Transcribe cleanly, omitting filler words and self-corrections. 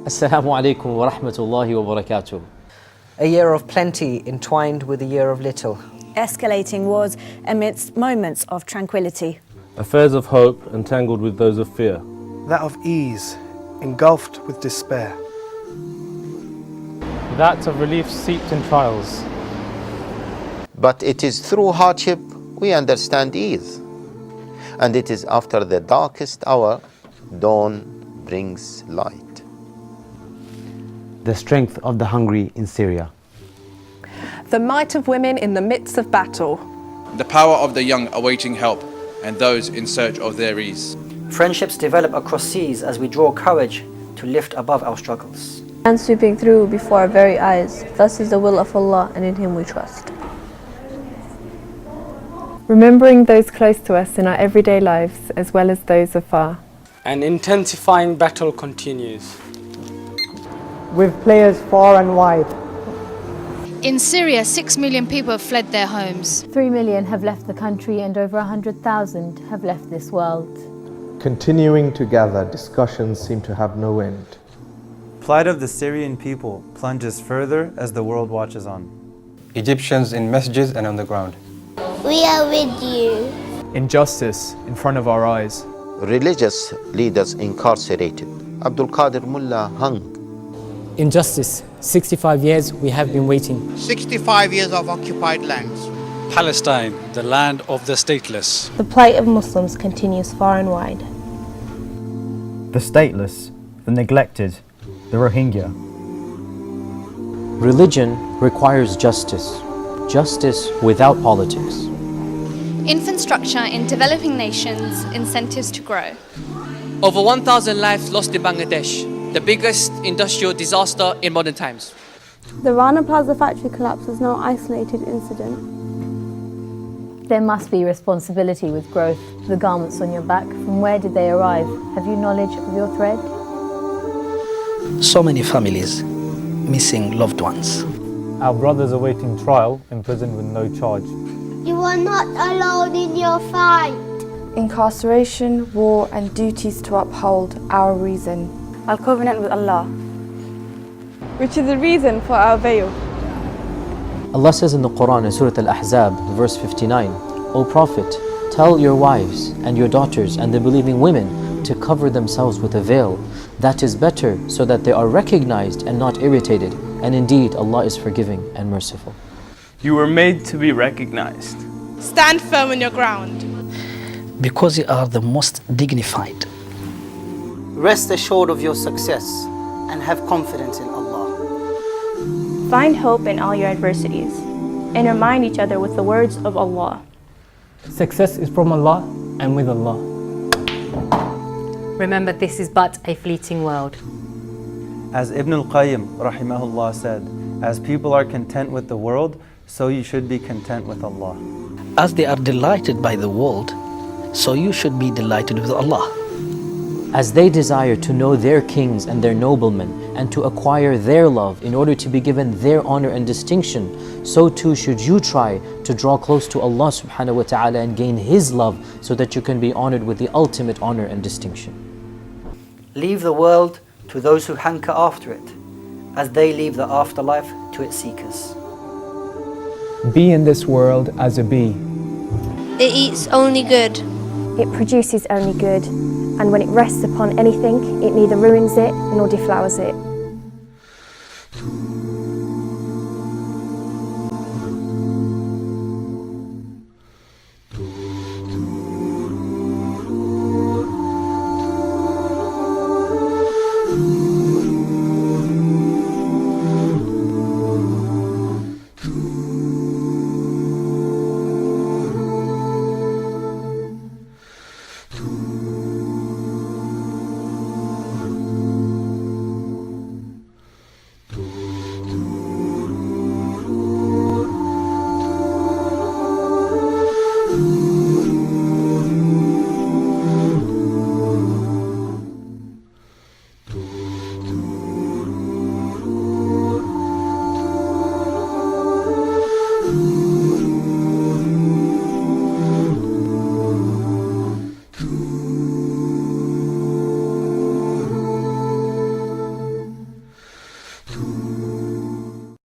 Assalamu alaikum wa rahmatullahi wa barkatuhu. A year of plenty entwined with a year of little. Escalating wars amidst moments of tranquility. Affairs of hope entangled with those of fear. That of ease, engulfed with despair. That of relief seeped in trials. But it is through hardship we understand ease. And it is after the darkest hour, dawn brings light. The strength of the hungry in Syria. The might of women in the midst of battle. The power of the young awaiting help and those in search of their ease. Friendships develop across seas as we draw courage to lift above our struggles. And sweeping through before our very eyes, thus is the will of Allah and in Him we trust. Remembering those close to us in our everyday lives as well as those afar. An intensifying battle continues. With players far and wide. In Syria, 6 million people have fled their homes. 3 million have left the country and over 100,000 have left this world. Continuing to gather, discussions seem to have no end. Plight of the Syrian people plunges further as the world watches on. Egyptians in messages and on the ground. We are with you. Injustice in front of our eyes. Religious leaders incarcerated. Abdul Qadir Mullah hung. Injustice. 65 years we have been waiting. 65 years of occupied lands. Palestine, the land of the stateless. The plight of Muslims continues far and wide. The stateless, the neglected, the Rohingya. Religion requires justice. Justice without politics. Infrastructure in developing nations, incentives to grow. Over 1,000 lives lost in Bangladesh, the biggest industrial disaster in modern times. The Rana Plaza factory collapse was no isolated incident. There must be responsibility with growth. The garments on your back, from where did they arrive? Have you knowledge of your thread? So many families missing loved ones. Our brothers awaiting trial, imprisoned with no charge. You are not alone in your fight. Incarceration, war and duties to uphold our reason. Our covenant with Allah, which is the reason for our veil. Allah says in the Quran in Surah Al-Ahzab, verse 59, O Prophet, tell your wives and your daughters and the believing women to cover themselves with a veil. That is better, so that they are recognized and not irritated. And indeed, Allah is forgiving and merciful. You were made to be recognized. Stand firm on your ground. Because you are the most dignified. Rest assured of your success and have confidence in Allah. find hope in all your adversities and remind each other with the words of Allah. Success is from Allah and with Allah. Remember, this is but a fleeting world. As Ibn al-Qayyim rahimahullah said, as people are content with the world, so you should be content with Allah. As they are delighted by the world, so you should be delighted with Allah. As they desire to know their kings and their noblemen and to acquire their love in order to be given their honor and distinction, so too should you try to draw close to Allah subhanahu wa ta'ala and gain His love so that you can be honored with the ultimate honor and distinction. Leave the world to those who hanker after it, as they leave the afterlife to its seekers. Be in this world as a bee. It eats only good. It produces only good, and when it rests upon anything, it neither ruins it nor deflowers it.